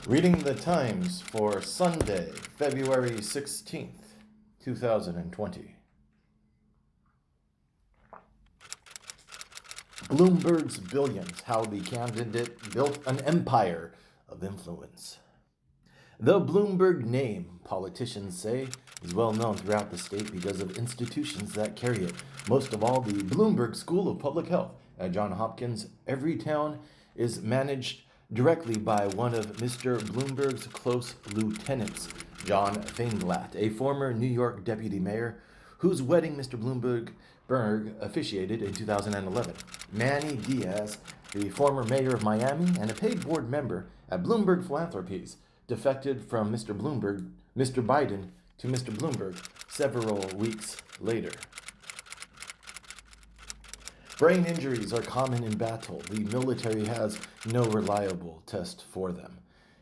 Reading the Times for Sunday, February 16th, 2020. Bloomberg's billions, how the candidate built an empire of influence. The Bloomberg name, politicians say, is well known throughout the state because of institutions that carry it. Most of all, the Bloomberg School of Public Health at Johns Hopkins. Every town is managed directly by one of Mr. Bloomberg's close lieutenants, John Feinblatt, a former New York deputy mayor whose wedding Mr. Bloomberg officiated in 2011. Manny Diaz, the former mayor of Miami and a paid board member at Bloomberg Philanthropies, defected from Mr. Biden to Mr. Bloomberg several weeks later. Brain injuries are common in battle. The military has no reliable test for them.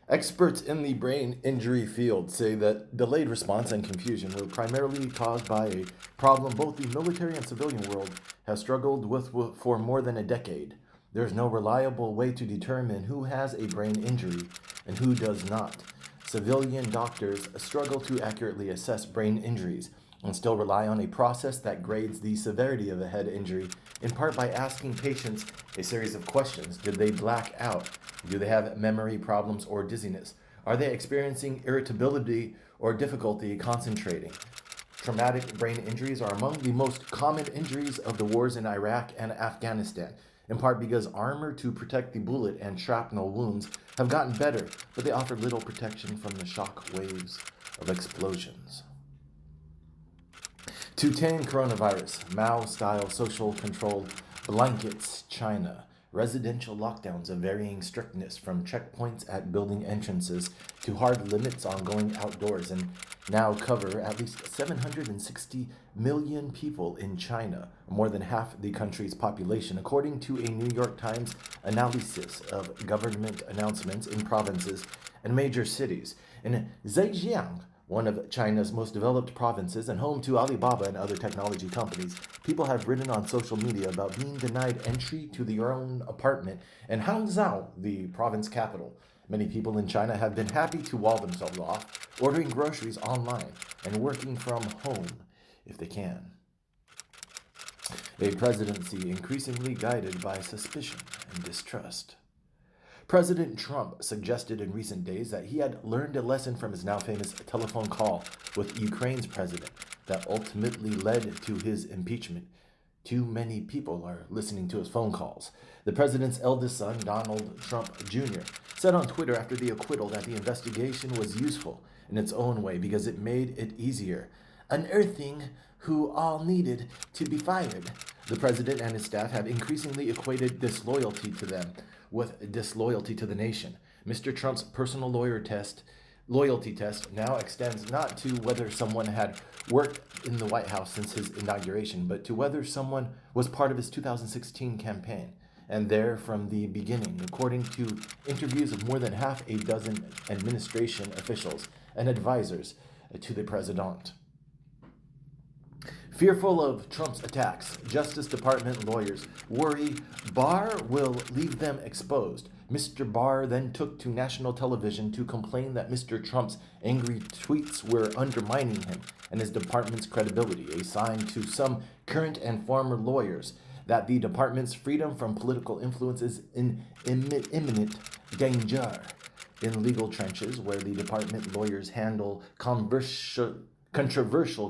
Experts in the brain injury field say that delayed response and confusion were primarily caused by a problem both the military and civilian world have struggled with for more than a decade. There's no reliable way to determine who has a brain injury and who does not. Civilian doctors struggle to accurately assess brain injuries and still rely on a process that grades the severity of a head injury, in part by asking patients a series of questions. Did they black out? Do they have memory problems or dizziness? Are they experiencing irritability or difficulty concentrating? Traumatic brain injuries are among the most common injuries of the wars in Iraq and Afghanistan, in part because armor to protect the bullet and shrapnel wounds have gotten better, but they offer little protection from the shock waves of explosions. To tame coronavirus, Mao-style social control blankets China. Residential lockdowns of varying strictness, from checkpoints at building entrances to hard limits on going outdoors, and now cover at least 760 million people in China, more than half the country's population, according to a New York Times analysis of government announcements in provinces and major cities. In Zhejiang, one of China's most developed provinces and home to Alibaba and other technology companies, people have written on social media about being denied entry to their own apartment in Hangzhou, the province capital. Many people in China have been happy to wall themselves off, ordering groceries online and working from home if they can. A presidency increasingly guided by suspicion and distrust. President Trump suggested in recent days that he had learned a lesson from his now famous telephone call with Ukraine's president that ultimately led to his impeachment. Too many people are listening to his phone calls. The president's eldest son, Donald Trump Jr., said on Twitter after the acquittal that the investigation was useful in its own way because it made it easier, unearthing who all needed to be fired. The president and his staff have increasingly equated disloyalty to them with disloyalty to the nation. Mr. Trump's personal loyalty test now extends not to whether someone had worked in the White House since his inauguration, but to whether someone was part of his 2016 campaign, and there from the beginning, according to interviews of more than half a dozen administration officials and advisors to the president. Fearful of Trump's attacks, Justice Department lawyers worry Barr will leave them exposed. Mr. Barr then took to national television to complain that Mr. Trump's angry tweets were undermining him and his department's credibility, a sign to some current and former lawyers that the department's freedom from political influence is in imminent danger. In legal trenches, where the department lawyers handle controversial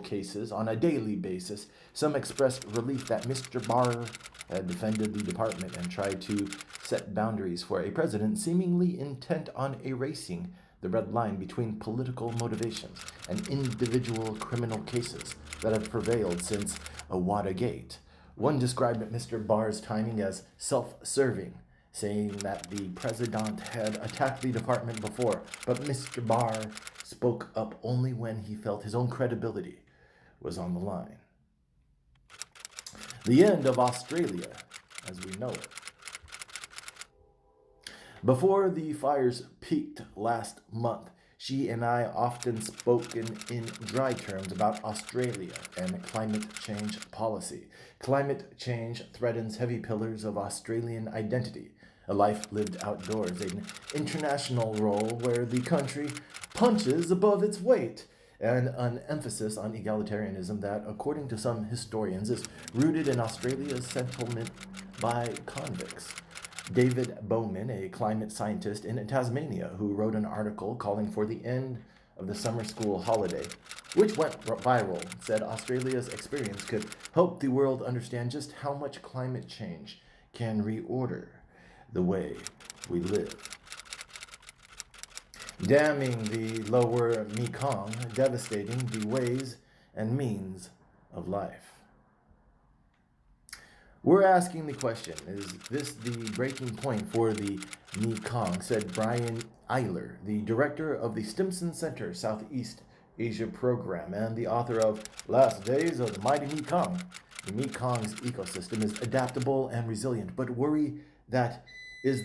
cases on a daily basis, some expressed relief that Mr. Barr had defended the department and tried to set boundaries for a president seemingly intent on erasing the red line between political motivations and individual criminal cases that have prevailed since Watergate. One described Mr. Barr's timing as self-serving, saying that the president had attacked the department before, but Mr. Barr spoke up only when he felt his own credibility was on the line. The end of Australia as we know it. Before the fires peaked last month, she and I often spoken in dry terms about Australia and climate change policy. Climate change threatens heavy pillars of Australian identity, a life lived outdoors, an international role where the country punches above its weight, and an emphasis on egalitarianism that, according to some historians, is rooted in Australia's settlement by convicts. David Bowman, a climate scientist in Tasmania, who wrote an article calling for the end of the summer school holiday, which went viral, said Australia's experience could help the world understand just how much climate change can reorder the way we live. Damming the lower Mekong, devastating the ways and means of life. We're asking the question, is this the breaking point for the Mekong, said Brian Eyler, the director of the Stimson Center Southeast Asia program and the author of Last Days of the Mighty Mekong. The Mekong's ecosystem is adaptable and resilient, but the worry is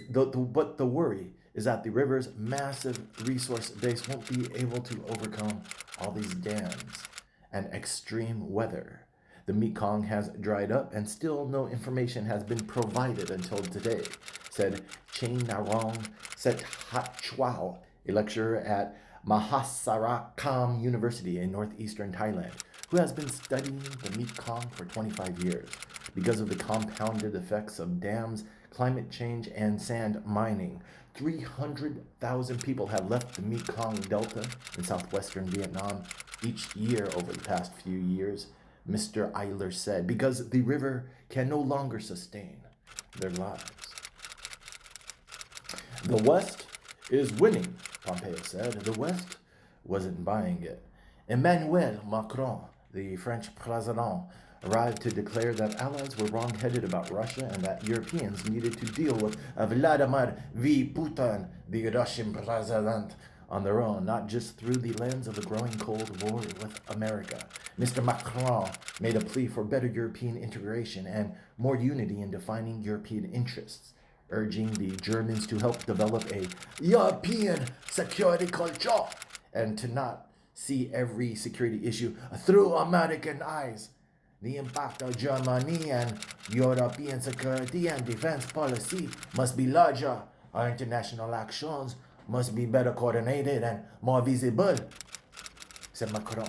that the river's massive resource base won't be able to overcome all these dams and extreme weather. The Mekong has dried up and still no information has been provided until today, said Chain Narong Sethatchwao, a lecturer at Mahasarakam University in northeastern Thailand, who has been studying the Mekong for 25 years. Because of the compounded effects of dams, climate change, and sand mining, 300,000 people have left the Mekong Delta in southwestern Vietnam each year over the past few years, Mr. Eyler said, because the river can no longer sustain their lives. The West is winning, Pompeo said. The West wasn't buying it. Emmanuel Macron, the French president, arrived to declare that allies were wrong-headed about Russia and that Europeans needed to deal with Vladimir V. Putin, the Russian president, on their own, not just through the lens of the growing Cold War with America. Mr. Macron made a plea for better European integration and more unity in defining European interests, urging the Germans to help develop a European security culture and to not see every security issue through American eyes. The impact of Germany and European security and defense policy must be larger. Our international actions must be better coordinated and more visible, said Macron.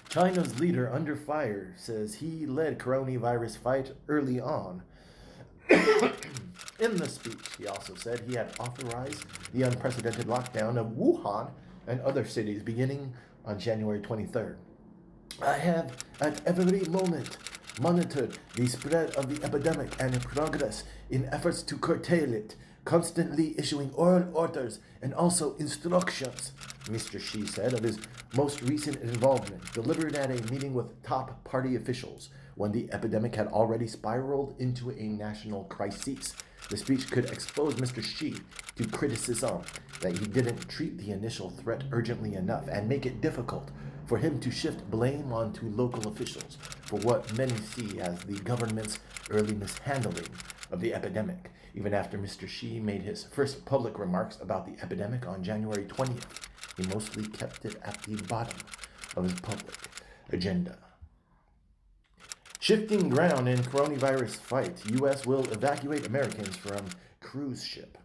China's leader under fire says he led coronavirus fight early on. In the speech, he also said he had authorized the unprecedented lockdown of Wuhan and other cities beginning on January 23rd. I have at every moment monitored the spread of the epidemic and progress in efforts to curtail it, constantly issuing oral orders and also instructions, Mr. Xi said of his most recent involvement, delivered at a meeting with top party officials when the epidemic had already spiraled into a national crisis. The speech could expose Mr. Xi to criticism that he didn't treat the initial threat urgently enough and make it difficult for him to shift blame onto local officials for what many see as the government's early mishandling of the epidemic, even after Mr. Xi made his first public remarks about the epidemic on January 20th. He mostly kept it at the bottom of his public agenda. Shifting ground in coronavirus fight, U.S. will evacuate Americans from cruise ship.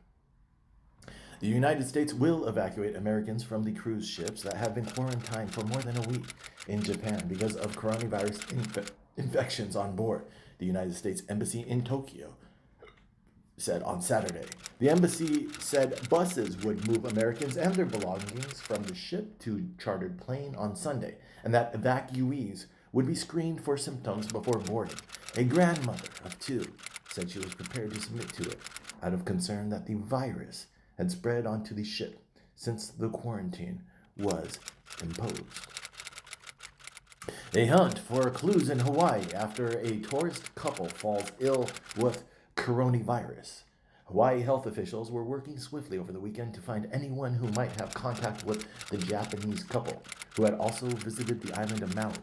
The United States will evacuate Americans from the cruise ships that have been quarantined for more than a week in Japan because of coronavirus infections on board, the United States Embassy in Tokyo said on Saturday. The embassy said buses would move Americans and their belongings from the ship to chartered plane on Sunday, and that evacuees would be screened for symptoms before boarding. A grandmother of 2 said she was prepared to submit to it out of concern that the virus had spread onto the ship since the quarantine was imposed. A hunt for clues in Hawaii after a tourist couple falls ill with coronavirus. Hawaii health officials were working swiftly over the weekend to find anyone who might have contact with the Japanese couple, who had also visited the island of Maui.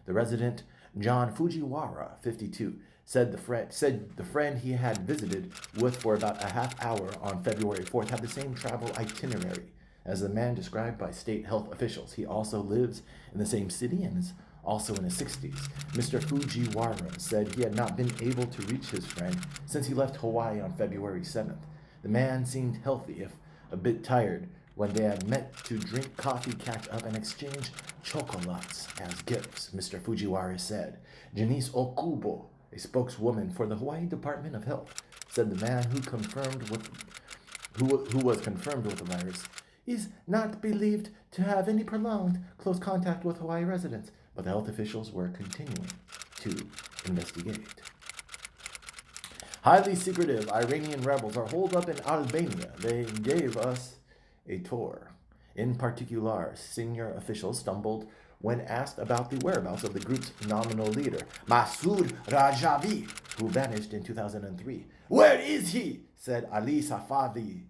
The resident John Fujiwara, 52, said the friend he had visited with for about a half hour on February 4th had the same travel itinerary as the man described by state health officials. He also lives in the same city and is also in his 60s. Mr. Fujiwara said he had not been able to reach his friend since he left Hawaii on February 7th. The man seemed healthy, if a bit tired, when they had met to drink coffee, catch up, and exchange chocolates as gifts, Mr. Fujiwara said. Janice Okubo, a spokeswoman for the Hawaii Department of Health, said the man who was confirmed with the virus is not believed to have any prolonged close contact with Hawaii residents, but the health officials were continuing to investigate. Highly secretive Iranian rebels are holed up in Albania. They gave us a tour. In particular, senior officials stumbled when asked about the whereabouts of the group's nominal leader, Masoud Rajavi, who vanished in 2003. "Where is he?" said Ali Safavi,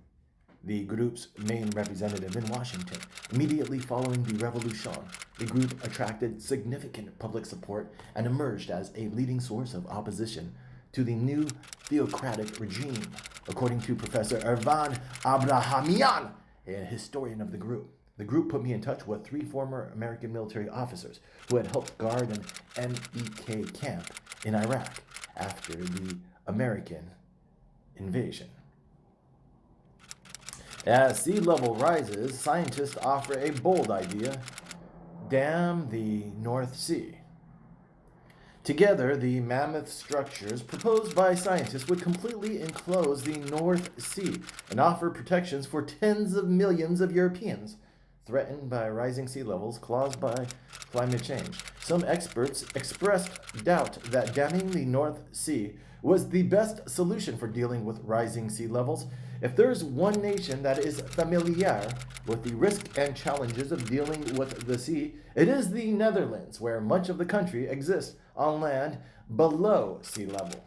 the group's main representative in Washington. Immediately following the revolution, the group attracted significant public support and emerged as a leading source of opposition to the new theocratic regime, according to Professor Ervan Abrahamian, a historian of the group. The group put me in touch with 3 former American military officers who had helped guard an MEK camp in Iraq after the American invasion. As sea level rises, scientists offer a bold idea: dam the North Sea. Together, the mammoth structures proposed by scientists would completely enclose the North Sea and offer protections for tens of millions of Europeans threatened by rising sea levels caused by climate change. Some experts expressed doubt that damming the North Sea was the best solution for dealing with rising sea levels. If there's one nation that is familiar with the risk and challenges of dealing with the sea, it is the Netherlands, where much of the country exists on land below sea level.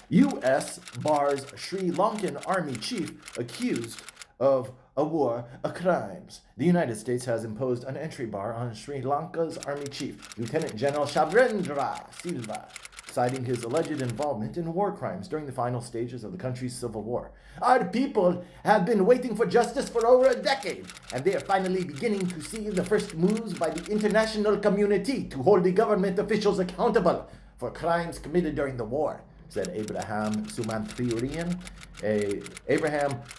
U.S. bars Sri Lankan army chief accused of war crimes. The United States has imposed an entry bar on Sri Lanka's army chief, Lieutenant General Shavendra Silva, citing his alleged involvement in war crimes during the final stages of the country's civil war. "Our people have been waiting for justice for over a decade, and they are finally beginning to see the first moves by the international community to hold the government officials accountable for crimes committed during the war," said Abraham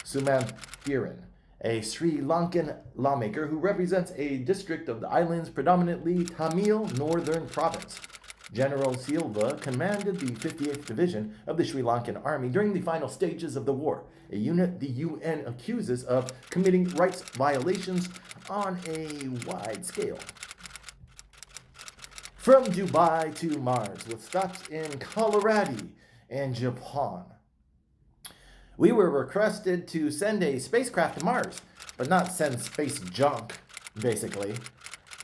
Sumanthiran, a Sri Lankan lawmaker who represents a district of the island's predominantly Tamil northern province. General Silva commanded the 58th Division of the Sri Lankan Army during the final stages of the war, a unit the UN accuses of committing rights violations on a wide scale. From Dubai to Mars, with stops in Colorado and Japan. We were requested to send a spacecraft to Mars, but not send space junk, basically,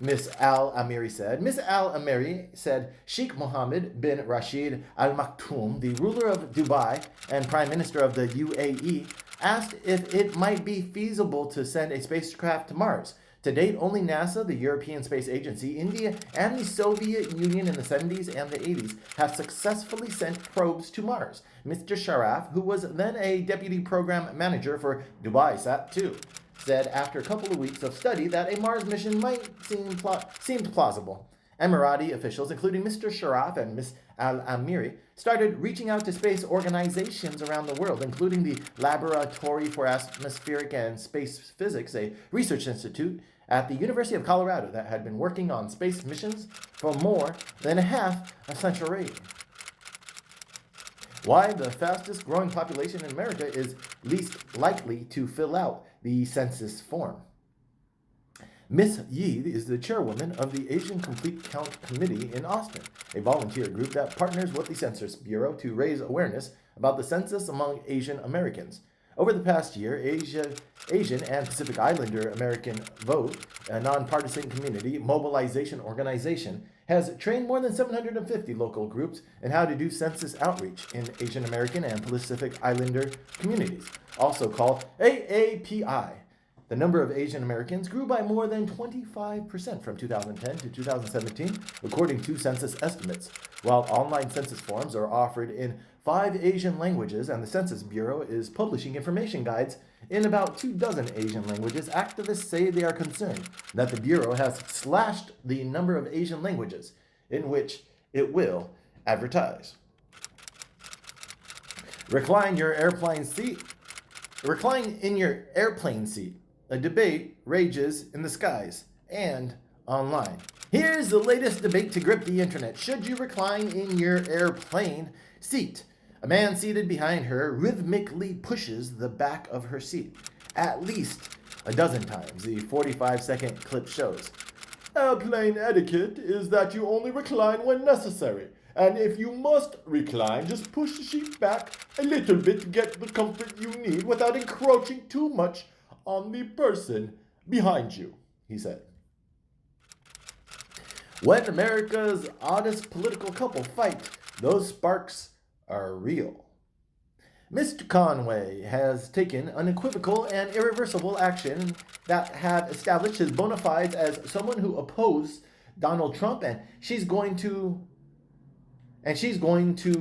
Miss Al-Amiri said. Miss Al-Amiri said Sheikh Mohammed bin Rashid Al Maktoum, the ruler of Dubai and Prime Minister of the UAE, asked if it might be feasible to send a spacecraft to Mars. To date, only NASA, the European Space Agency, India, and the Soviet Union in the 70s and the 80s have successfully sent probes to Mars. Mr. Sharaf, who was then a deputy program manager for DubaiSat-2, said after a couple of weeks of study that a Mars mission might seemed plausible. Emirati officials, including Mr. Sharaf and Ms. Al-Amiri, started reaching out to space organizations around the world, including the Laboratory for Atmospheric and Space Physics, a research institute at the University of Colorado that had been working on space missions for more than half a century. Why the fastest growing population in America is least likely to fill out the census form. Miss Yi is the chairwoman of the Asian Complete Count Committee in Austin, a volunteer group that partners with the Census Bureau to raise awareness about the census among Asian Americans. Over the past year, Asian and Pacific Islander American Vote, a nonpartisan community mobilization organization, has trained more than 750 local groups in how to do census outreach in Asian American and Pacific Islander communities, also called AAPI. The number of Asian Americans grew by more than 25% from 2010 to 2017, according to census estimates. While online census forms are offered in 5 Asian languages and the Census Bureau is publishing information guides in about 24 Asian languages, activists say they are concerned that the Bureau has slashed the number of Asian languages in which it will advertise. Recline in your airplane seat. A debate rages in the skies and online. Here's the latest debate to grip the internet. Should you recline in your airplane seat? A man seated behind her rhythmically pushes the back of her seat at least a dozen times, the 45-second clip shows. Airplane etiquette is that you only recline when necessary. And if you must recline, just push the seat back a little bit to get the comfort you need without encroaching too much on the person behind you, he said. When America's oddest political couple fight, those sparks are real. Mr. Conway has taken unequivocal and irreversible action that have established his bona fides as someone who opposed Donald Trump, and she's going to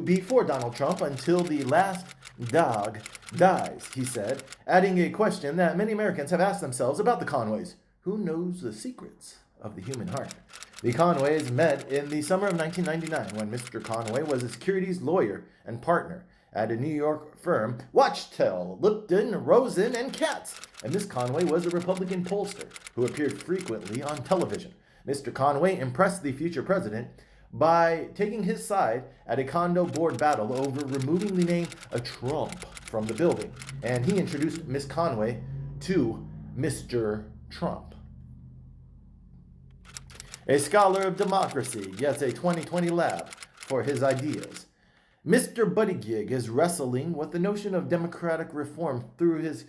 be for Donald Trump until the last dog dies, he said, adding a question that many Americans have asked themselves about the Conways. Who knows the secrets of the human heart? The Conways met in the summer of 1999 when Mr. Conway was a securities lawyer and partner at a New York firm, Wachtell, Lipton, Rosen, and Katz. And Miss Conway was a Republican pollster who appeared frequently on television. Mr. Conway impressed the future president by taking his side at a condo board battle over removing the name Trump from the building. And he introduced Miss Conway to Mr. Trump. A scholar of democracy gets a 2020 lab for his ideas. Mr. Buttigieg is wrestling with the notion of democratic reform through his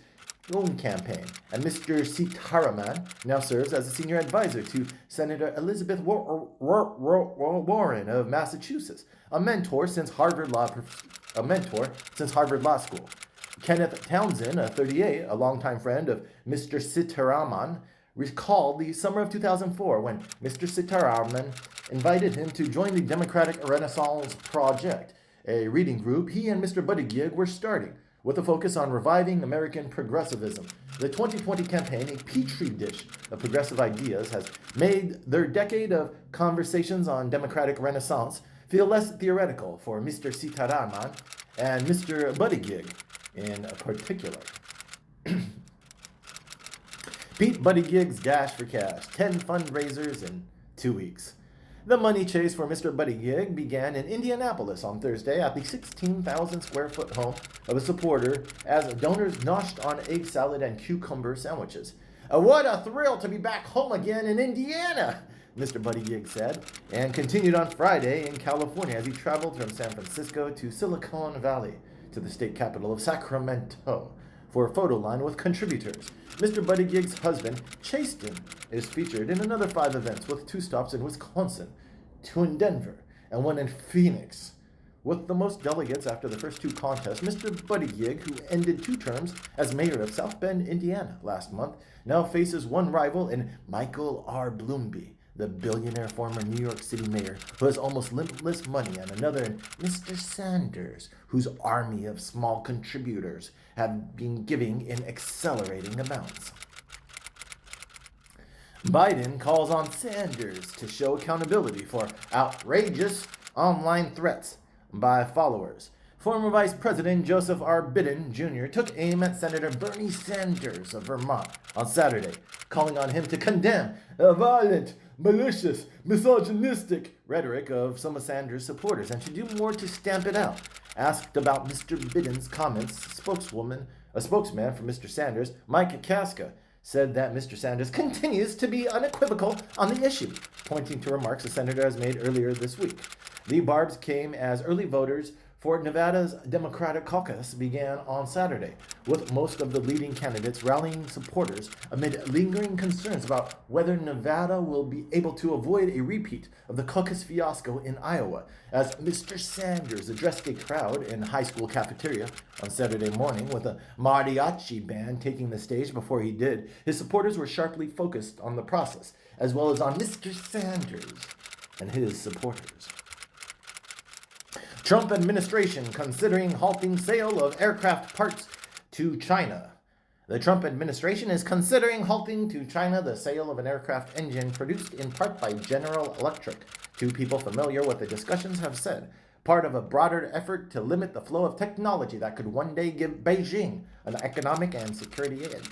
own campaign, and Mr. Sitaraman now serves as a senior advisor to Senator Elizabeth Warren of Massachusetts, a mentor since Harvard Law School. Kenneth Townsend, 38, a longtime friend of Mr. Sitaraman, recalled the summer of 2004 when Mr. Sitaraman invited him to join the Democratic Renaissance Project, a reading group he and Mr. Buttigieg were starting, with a focus on reviving American progressivism. The 2020 campaign, a petri dish of progressive ideas, has made their decade of conversations on democratic renaissance feel less theoretical for Mr. Sitaraman and Mr. Buttigieg in particular. Pete Buttigieg's dash for cash, 10 fundraisers in 2 weeks. The money chase for Mr. Buttigieg began in Indianapolis on Thursday at the 16,000 square foot home of a supporter as donors noshed on egg salad and cucumber sandwiches. What a thrill to be back home again in Indiana, Mr. Buttigieg said, and continued on Friday in California as he traveled from San Francisco to Silicon Valley to the state capital of Sacramento for a photo line with contributors. Mr. Buttigieg's husband, Chasten, is featured in another 5 events with 2 stops in Wisconsin, 2 in Denver, and 1 in Phoenix. With the most delegates after the first 2 contests, Mr. Buttigieg, who ended 2 terms as mayor of South Bend, Indiana last month, now faces one rival in Michael R. Bloomberg, the billionaire former New York City mayor who has almost limitless money, and another in Mr. Sanders, whose army of small contributors have been giving in accelerating amounts. Biden calls on Sanders to show accountability for outrageous online threats by followers. Former Vice President Joseph R. Biden Jr. took aim at Senator Bernie Sanders of Vermont on Saturday, calling on him to condemn the violent, malicious, misogynistic rhetoric of some of Sanders' supporters and to do more to stamp it out. Asked about Mr. Biden's comments, a spokesman for Mr. Sanders, Mike Kaska, said that Mr. Sanders continues to be unequivocal on the issue, pointing to remarks the senator has made earlier this week. The barbs came as early voters for Nevada's Democratic caucus began on Saturday, with most of the leading candidates rallying supporters amid lingering concerns about whether Nevada will be able to avoid a repeat of the caucus fiasco in Iowa, as Mr. Sanders addressed a crowd in a high school cafeteria on Saturday morning with a mariachi band taking the stage. Before he did, his supporters were sharply focused on the process, as well as on Mr. Sanders and his supporters. Trump administration considering halting sale of aircraft parts to China. The Trump administration is considering halting to China the sale of an aircraft engine produced in part by General Electric. Two people familiar with the discussions have said, part of a broader effort to limit the flow of technology that could one day give Beijing an economic and security edge.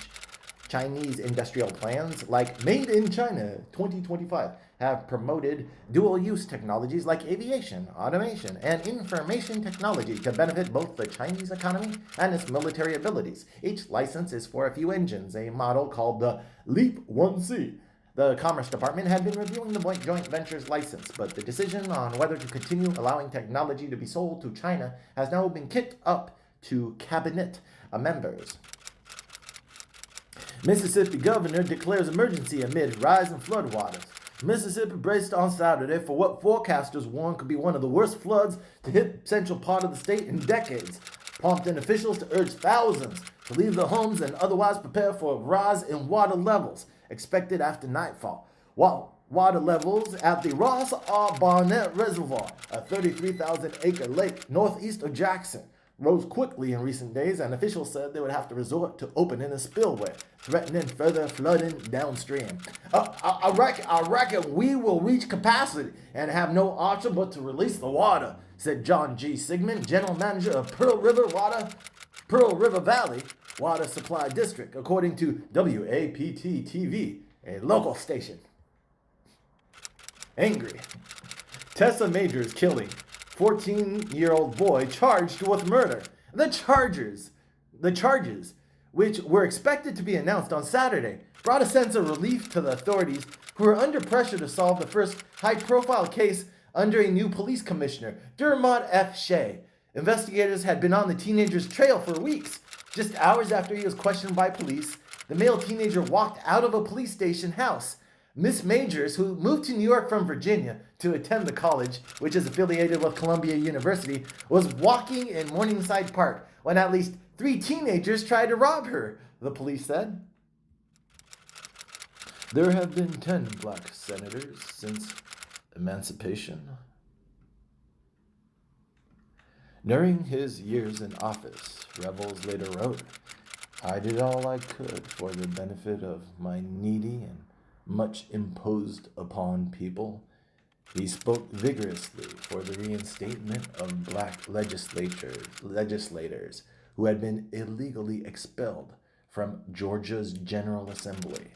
Chinese industrial plans like Made in China 2025 have promoted dual-use technologies like aviation, automation, and information technology to benefit both the Chinese economy and its military abilities. Each license is for a few engines, a model called the Leap 1C. The Commerce Department had been reviewing the joint venture's license, but the decision on whether to continue allowing technology to be sold to China has now been kicked up to cabinet members. Mississippi governor declares emergency amid rise in floodwaters. Mississippi braced on Saturday for what forecasters warn could be one of the worst floods to hit the central part of the state in decades, prompting officials to urge thousands to leave their homes and otherwise prepare for a rise in water levels expected after nightfall. While water levels at the Ross R. Barnett Reservoir, a 33,000-acre lake northeast of Jackson, rose quickly in recent days, and officials said they would have to resort to opening a spillway, threatening further flooding downstream. I reckon we will reach capacity and have no option but to release the water, said John G. Sigmund, general manager of Pearl River Valley Water Supply District, according to WAPT-TV, a local station. Angry. Tessa Majors killing 14-year-old boy charged with murder. The charges, which were expected to be announced on Saturday, brought a sense of relief to the authorities, who were under pressure to solve the first high-profile case under a new police commissioner, Dermot F. Shea. Investigators had been on the teenager's trail for weeks. Just hours after he was questioned by police, the male teenager walked out of a police station house. Miss Majors, who moved to New York from Virginia to attend the college, which is affiliated with Columbia University, was walking in Morningside Park when at least 3 teenagers tried to rob her, the police said. There have been 10 black senators since emancipation. During his years in office, Revels later wrote, I did all I could for the benefit of my needy and much imposed upon people. He spoke vigorously for the reinstatement of black legislators who had been illegally expelled from Georgia's General Assembly.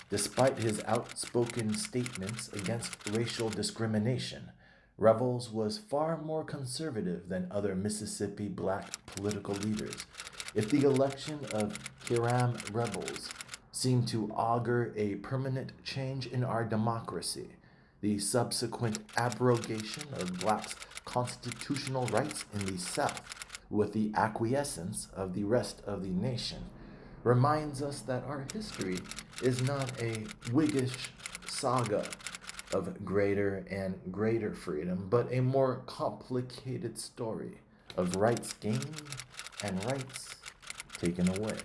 Despite his outspoken statements against racial discrimination, Revels was far more conservative than other Mississippi black political leaders. If the election of Hiram Revels seemed to augur a permanent change in our democracy, the subsequent abrogation of blacks' constitutional rights in the South, with the acquiescence of the rest of the nation, reminds us that our history is not a Whiggish saga of greater and greater freedom, but a more complicated story of rights gained and rights taken away.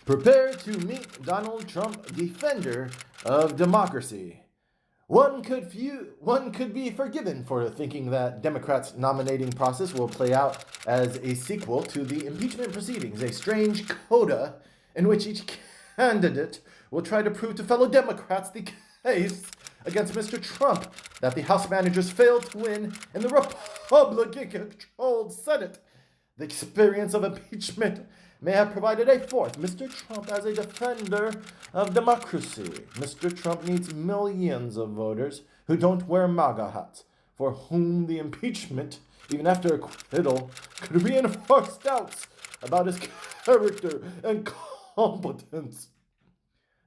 Prepare to meet Donald Trump, defender of democracy. One could be forgiven for thinking that Democrats' nominating process will play out as a sequel to the impeachment proceedings, a strange coda in which each candidate will try to prove to fellow Democrats the case against Mr. Trump that the House managers failed to win in the Republican-controlled Senate. The experience of impeachment may have provided a fourth, Mr. Trump as a defender of democracy. Mr. Trump needs millions of voters who don't wear MAGA hats, for whom the impeachment, even after acquittal, could reinforce doubts about his character and competence.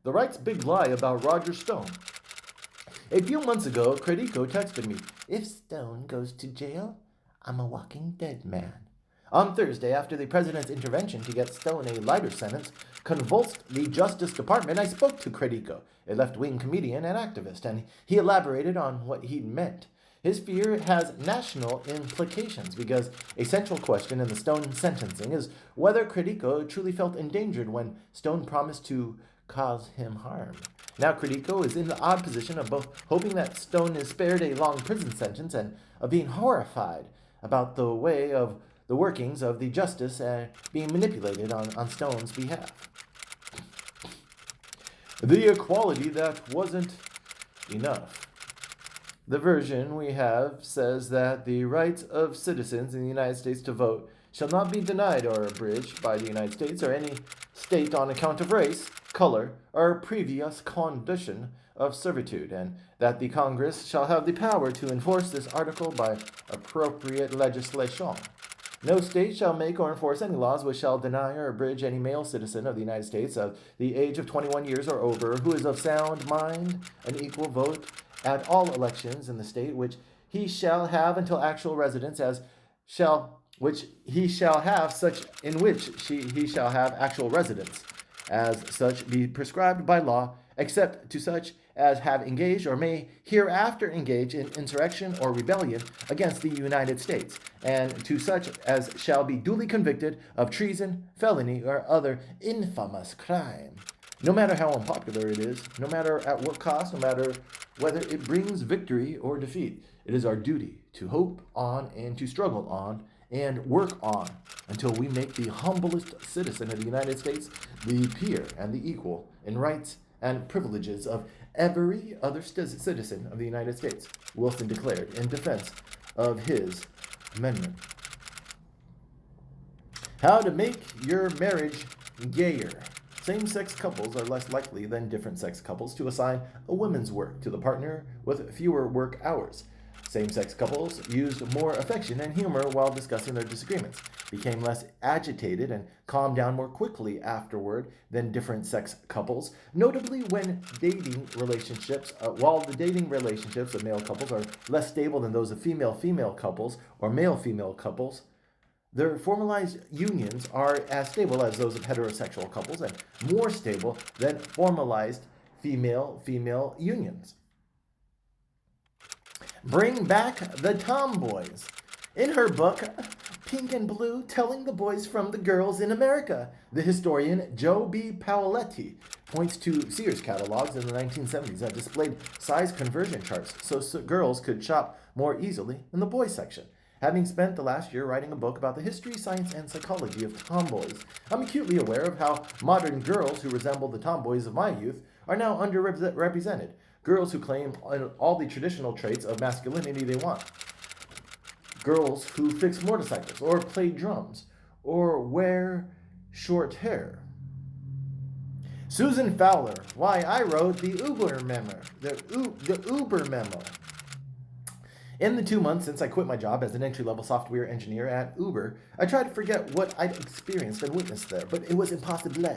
The right's big lie about Roger Stone A few months ago, Credico texted me, "If Stone goes to jail, I'm a walking dead man." On Thursday, after the president's intervention to get Stone a lighter sentence convulsed the Justice Department, I spoke to Credico, a left-wing comedian and activist, and he elaborated on what he meant. His fear has national implications because a central question in the Stone sentencing is whether Credico truly felt endangered when Stone promised to cause him harm. Now Credico is in the odd position of both hoping that Stone is spared a long prison sentence and of being horrified about the way of the workings of the justice being manipulated on Stone's behalf. The equality that wasn't enough. The version we have says that the rights of citizens in the United States to vote shall not be denied or abridged by the United States or any state on account of race, color, or previous condition of servitude, and that the Congress shall have the power to enforce this article by appropriate legislation. No state shall make or enforce any laws which shall deny or abridge any male citizen of the United States of the age of 21 years or over who is of sound mind an equal vote at all elections in the state which he shall have until actual residence which he shall have actual residence as such be prescribed by law, except to such as have engaged or may hereafter engage in insurrection or rebellion against the United States, and to such as shall be duly convicted of treason, felony, or other infamous crime. No matter how unpopular it is, no matter at what cost, no matter whether it brings victory or defeat, it is our duty to hope on and to struggle on and work on until we make the humblest citizen of the United States the peer and the equal in rights and privileges of every other citizen of the United States, Wilson declared in defense of his amendment. How to make your marriage gayer. Same-sex couples are less likely than different-sex couples to assign a woman's work to the partner with fewer work hours. Same-sex couples used more affection and humor while discussing their disagreements, became less agitated, and calmed down more quickly afterward than different-sex couples. Notably, when dating relationships, while the dating relationships of male couples are less stable than those of female-female couples or male-female couples, their formalized unions are as stable as those of heterosexual couples and more stable than formalized female-female unions. Bring back the tomboys. In her book, Pink and Blue, Telling the Boys from the Girls in America, the historian Joe B. Paoletti points to Sears catalogs in the 1970s that displayed size conversion charts so girls could shop more easily in the boys section. Having spent the last year writing a book about the history, science, and psychology of tomboys, I'm acutely aware of how modern girls who resemble the tomboys of my youth are now underrepresented. Girls who claim all the traditional traits of masculinity they want. Girls who fix motorcycles or play drums or wear short hair. Susan Fowler, why I wrote the Uber memo. The Uber memo. In the 2 months since I quit my job as an entry-level software engineer at Uber, I tried to forget what I'd experienced and witnessed there, but it was impossible.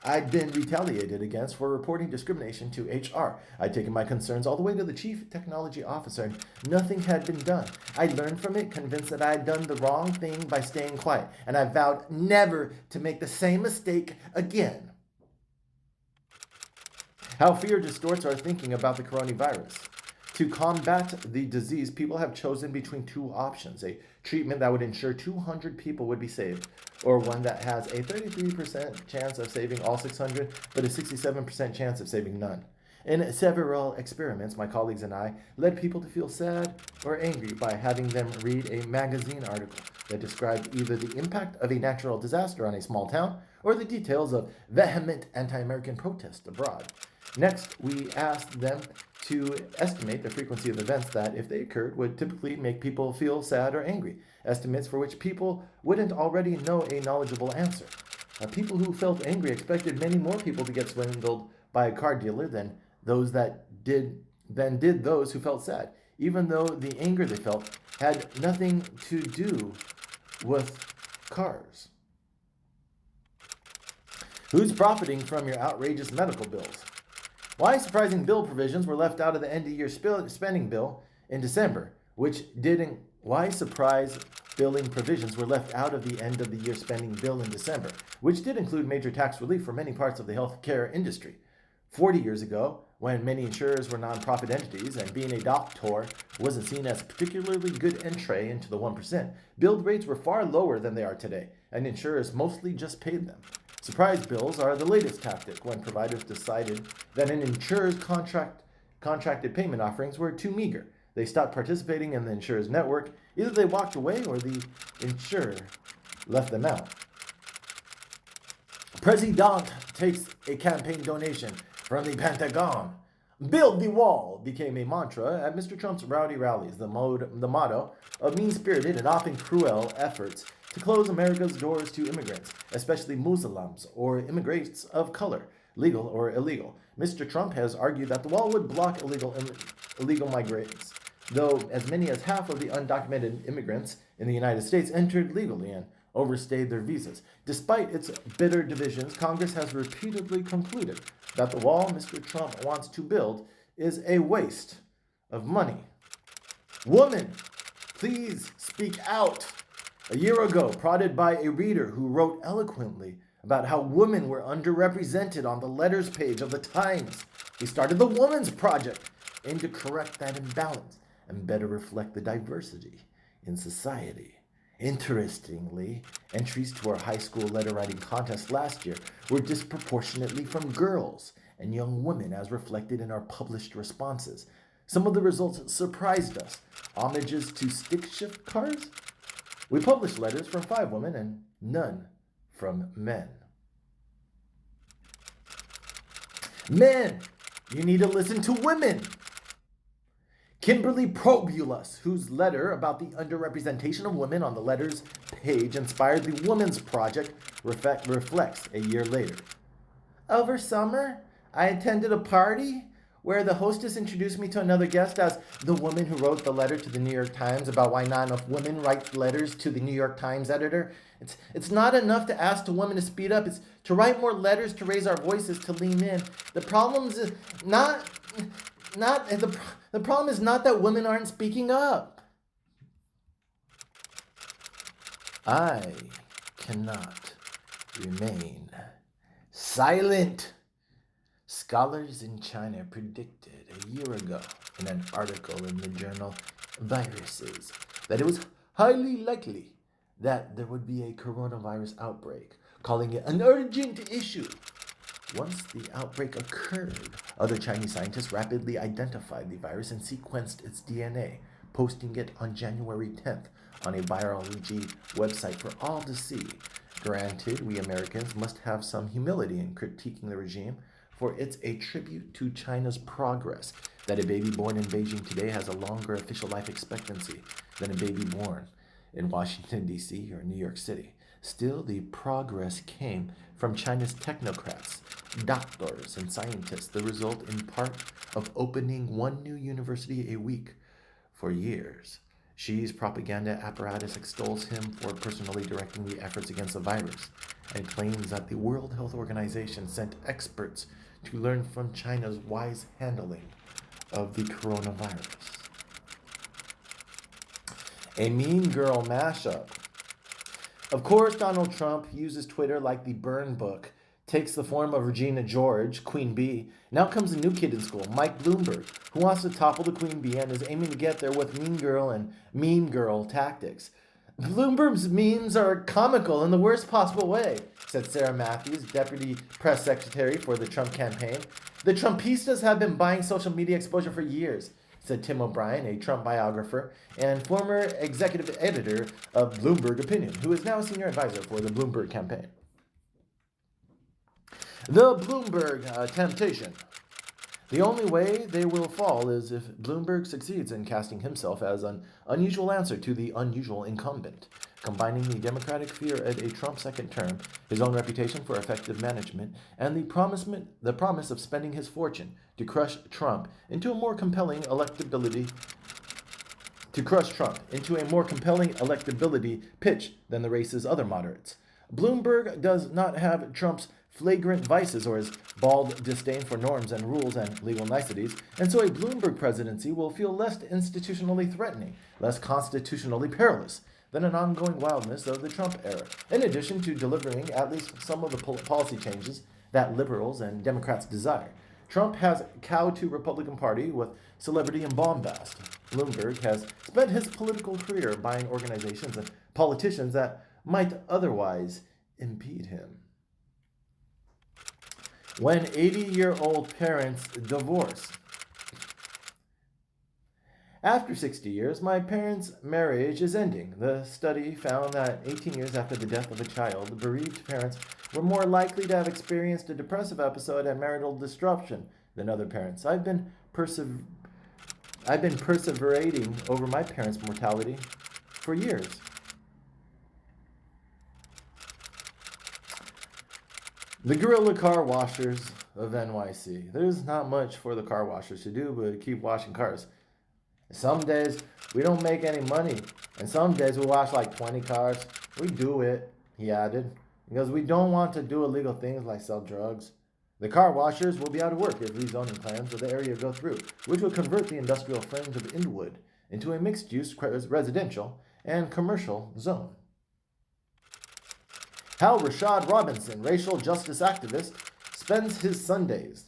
I'd been retaliated against for reporting discrimination to HR. I'd taken my concerns all the way to the chief technology officer, and nothing had been done. I learned from it, convinced that I had done the wrong thing by staying quiet, and I vowed never to make the same mistake again. How fear distorts our thinking about the coronavirus. To combat the disease, people have chosen between two options: a treatment that would ensure 200 people would be saved, or one that has a 33% chance of saving all 600, but a 67% chance of saving none. In several experiments, my colleagues and I led people to feel sad or angry by having them read a magazine article that described either the impact of a natural disaster on a small town or the details of vehement anti-American protests abroad. Next, we asked them to estimate the frequency of events that, if they occurred, would typically make people feel sad or angry, estimates for which people wouldn't already know a knowledgeable answer. People who felt angry expected many more people to get swindled by a car dealer than those who felt sad, even though the anger they felt had nothing to do with cars. Who's profiting from your outrageous medical bills? Why surprising bill provisions were left out of the end-of-year spending bill in December, why surprise billing provisions were left out of the end-of-the-year spending bill in December, which did include major tax relief for many parts of the healthcare industry. 40 years ago, when many insurers were nonprofit entities and being a doctor wasn't seen as a particularly good entree into the 1%, billed rates were far lower than they are today, and insurers mostly just paid them. Surprise bills are the latest tactic when providers decided that an insurer's contracted payment offerings were too meager. They stopped participating in the insurer's network. Either they walked away or the insurer left them out. President takes a campaign donation from the Pentagon. Build the wall became a mantra at Mr. Trump's rowdy rallies, the motto of mean-spirited and often cruel efforts to close America's doors to immigrants, especially Muslims or immigrants of color, legal or illegal. Mr. Trump has argued that the wall would block illegal migrants, though as many as half of the undocumented immigrants in the United States entered legally and overstayed their visas. Despite its bitter divisions, Congress has repeatedly concluded that the wall Mr. Trump wants to build is a waste of money. Woman, please speak out. A year ago, prodded by a reader who wrote eloquently about how women were underrepresented on the letters page of the Times, he started the Women's Project, aimed to correct that imbalance and better reflect the diversity in society. Interestingly, entries to our high school letter writing contest last year were disproportionately from girls and young women as reflected in our published responses. Some of the results surprised us. Homages to stick shift cars? We published letters from 5 women and none from men. Men, you need to listen to women. Kimberly Probulus, whose letter about the underrepresentation of women on the letters page inspired the Women's Project, reflects a year later. Over summer, I attended a party where the hostess introduced me to another guest as the woman who wrote the letter to the New York Times about why not enough women write letters to the New York Times editor. It's not enough to ask the women to speed up. It's to write more letters, to raise our voices, to lean in. The problem is not that women aren't speaking up. I cannot remain silent. Scholars in China predicted a year ago in an article in the journal Viruses that it was highly likely that there would be a coronavirus outbreak, calling it an urgent issue. Once the outbreak occurred, other Chinese scientists rapidly identified the virus and sequenced its DNA, posting it on January 10th on a virology website for all to see. Granted, we Americans must have some humility in critiquing the regime, for it's a tribute to China's progress that a baby born in Beijing today has a longer official life expectancy than a baby born in Washington, D.C. or New York City. Still, the progress came from China's technocrats, doctors, and scientists, the result in part of opening 1 new university a week for years. Xi's propaganda apparatus extols him for personally directing the efforts against the virus and claims that the World Health Organization sent experts to learn from China's wise handling of the coronavirus. A Mean Girl mashup. Of course, Donald Trump uses Twitter like the burn book, takes the form of Regina George, Queen Bee. Now comes a new kid in school, Mike Bloomberg, who wants to topple the Queen Bee and is aiming to get there with Mean Girl and Mean Girl tactics. Bloomberg's memes are comical in the worst possible way, said Sarah Matthews, deputy press secretary for the Trump campaign. The Trumpistas have been buying social media exposure for years, said Tim O'Brien, a Trump biographer and former executive editor of Bloomberg Opinion, who is now a senior advisor for the Bloomberg campaign. The Bloomberg temptation. The only way they will fall is if Bloomberg succeeds in casting himself as an unusual answer to the unusual incumbent, combining the Democratic fear of a Trump second term, his own reputation for effective management, and the promise of spending his fortune to crush Trump into a more compelling electability pitch than the race's other moderates. Bloomberg does not have Trump's flagrant vices or his bald disdain for norms and rules and legal niceties, and so a Bloomberg presidency will feel less institutionally threatening, less constitutionally perilous than an ongoing wildness of the Trump era, in addition to delivering at least some of the policy changes that liberals and Democrats desire. Trump has cowed to Republican Party with celebrity and bombast. Bloomberg has spent his political career buying organizations and politicians that might otherwise impede him. When 80-year-old parents divorce. After 60 years, my parents' marriage is ending. The study found that 18 years after the death of a child, bereaved parents were more likely to have experienced a depressive episode and marital disruption than other parents. I've been perseverating over my parents' mortality for years. The guerrilla car washers of NYC. There's not much for the car washers to do but keep washing cars. Some days we don't make any money, and some days we wash like 20 cars. We do it, he added, because we don't want to do illegal things like sell drugs. The car washers will be out of work if rezoning plans of the area go through, which will convert the industrial fringe of Inwood into a mixed-use residential and commercial zone. How Rashad Robinson, racial justice activist, spends his Sundays.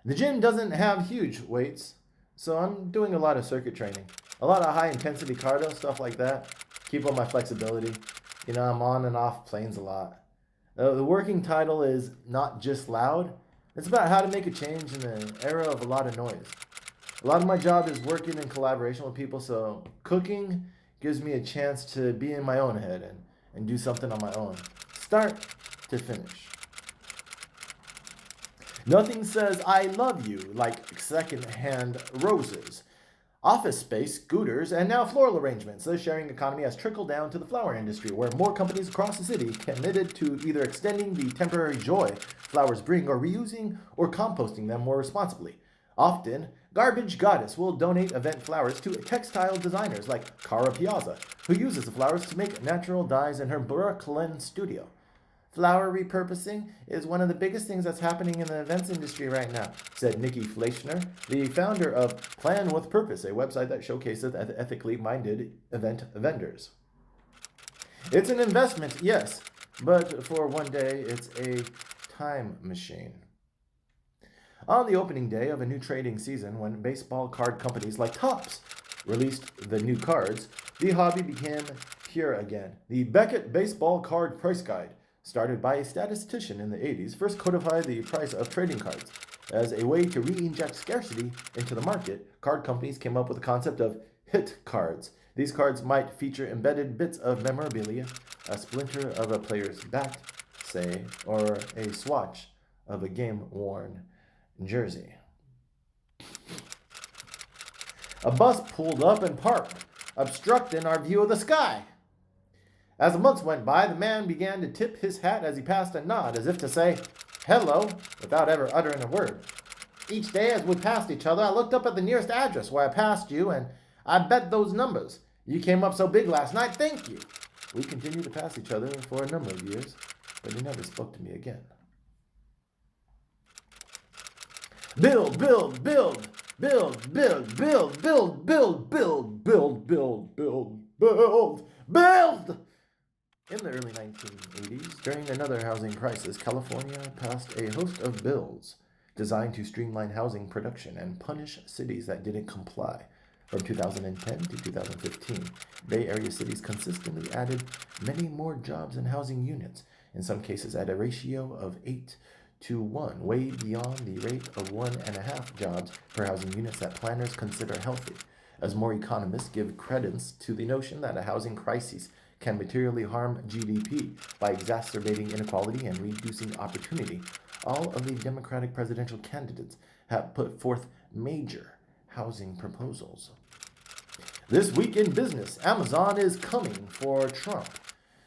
The gym doesn't have huge weights, so I'm doing a lot of circuit training. A lot of high-intensity cardio, stuff like that. Keep up my flexibility. I'm on and off planes a lot. The working title is Not Just Loud. It's about how to make a change in an era of a lot of noise. A lot of my job is working in collaboration with people, so cooking gives me a chance to be in my own head and do something on my own. Start to finish. Nothing says I love you like second-hand roses. Office space, scooters, and now floral arrangements. The sharing economy has trickled down to the flower industry, where more companies across the city committed to either extending the temporary joy flowers bring or reusing or composting them more responsibly. Often, Garbage Goddess will donate event flowers to textile designers like Cara Piazza, who uses the flowers to make natural dyes in her Brooklyn studio. Flower repurposing is one of the biggest things that's happening in the events industry right now, said Nikki Fleischner, the founder of Plan with Purpose, a website that showcases ethically minded event vendors. It's an investment, yes, but for one day, it's a time machine. On the opening day of a new trading season, when baseball card companies like Topps released the new cards, the hobby became pure again. The Beckett Baseball Card Price Guide, started by a statistician in the 80s, first codified the price of trading cards. As a way to re-inject scarcity into the market, card companies came up with the concept of hit cards. These cards might feature embedded bits of memorabilia, a splinter of a player's bat, say, or a swatch of a game-worn jersey. A bus pulled up and parked, obstructing our view of the sky. As the months went by, the man began to tip his hat as he passed and nod, as if to say, hello, without ever uttering a word. Each day as we passed each other, I looked up at the nearest address where I passed you, and I bet those numbers. You came up so big last night, thank you. We continued to pass each other for a number of years, but he never spoke to me again. Build, build, build, build, build, build, build, build, build, build, build, build, build, build. In the early 1980s, during another housing crisis, California passed a host of bills designed to streamline housing production and punish cities that didn't comply. From 2010 to 2015, Bay Area cities consistently added many more jobs and housing units, in some cases at a ratio of 8-to-1, way beyond the rate of 1.5 jobs per housing units that planners consider healthy, as more economists give credence to the notion that a housing crisis can materially harm GDP by exacerbating inequality and reducing opportunity. All of the Democratic presidential candidates have put forth major housing proposals. This week in business, Amazon is coming for Trump.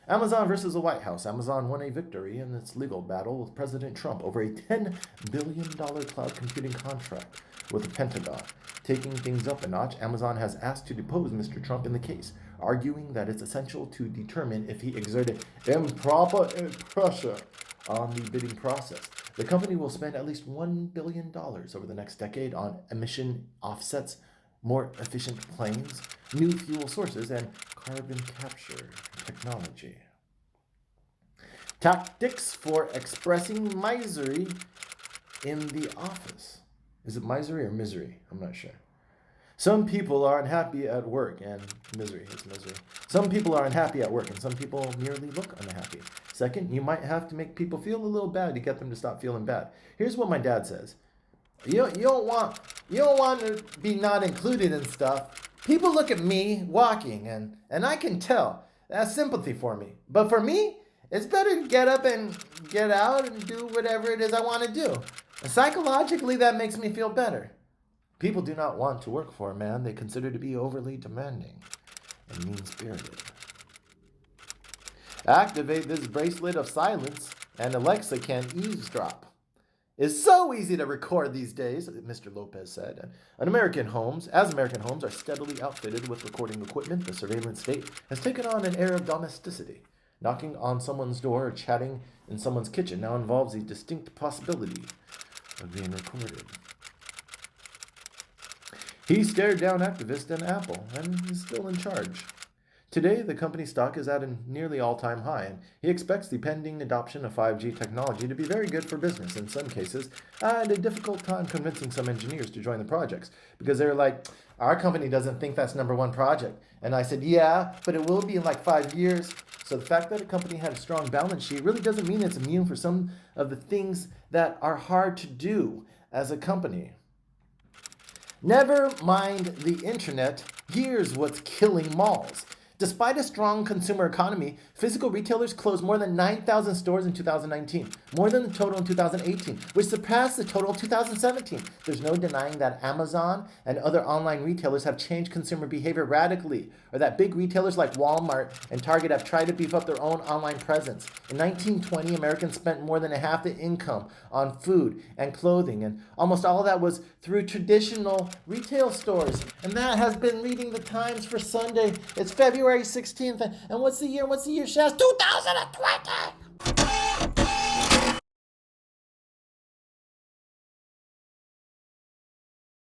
Amazon versus the White House. Amazon won a victory in its legal battle with President Trump over a $10 billion cloud computing contract with the Pentagon. Taking things up a notch, Amazon has asked to depose Mr. Trump in the case, arguing that it's essential to determine if he exerted improper pressure on the bidding process. The company will spend at least $1 billion over the next decade on emission offsets, more efficient planes, new fuel sources, and carbon capture technology. Tactics for expressing misery in the office. Is it misery or misery? I'm not sure. Some people are unhappy at work, and misery is misery. Some people are unhappy at work, and some people merely look unhappy. Second, you might have to make people feel a little bad to get them to stop feeling bad. Here's what my dad says. You don't want to be not included in stuff. People look at me walking, and I can tell. That's sympathy for me. But for me, it's better to get up and get out and do whatever it is I want to do. And psychologically, that makes me feel better. People do not want to work for a man they consider to be overly demanding and mean-spirited. Activate this bracelet of silence, and Alexa can eavesdrop. It's so easy to record these days, Mr. Lopez said. As American homes are steadily outfitted with recording equipment, the surveillance state has taken on an air of domesticity. Knocking on someone's door or chatting in someone's kitchen now involves a distinct possibility of being recorded. He stared down activists and Apple and is still in charge. Today, the company's stock is at a nearly all-time high, and he expects the pending adoption of 5G technology to be very good for business in some cases. I had a difficult time convincing some engineers to join the projects because they were like, our company doesn't think that's number one project. And I said, yeah, but it will be in like 5 years. So the fact that a company had a strong balance sheet really doesn't mean it's immune for some of the things that are hard to do as a company. Never mind the internet, here's what's killing malls. Despite a strong consumer economy, physical retailers closed more than 9,000 stores in 2019, more than the total in 2018, which surpassed the total in 2017. There's no denying that Amazon and other online retailers have changed consumer behavior radically, or that big retailers like Walmart and Target have tried to beef up their own online presence. In 1920, Americans spent more than half the income on food and clothing, and almost all of that was through traditional retail stores. And that has been reading the Times for Sunday. It's February 16th, and what's the year, Shaz? 2020!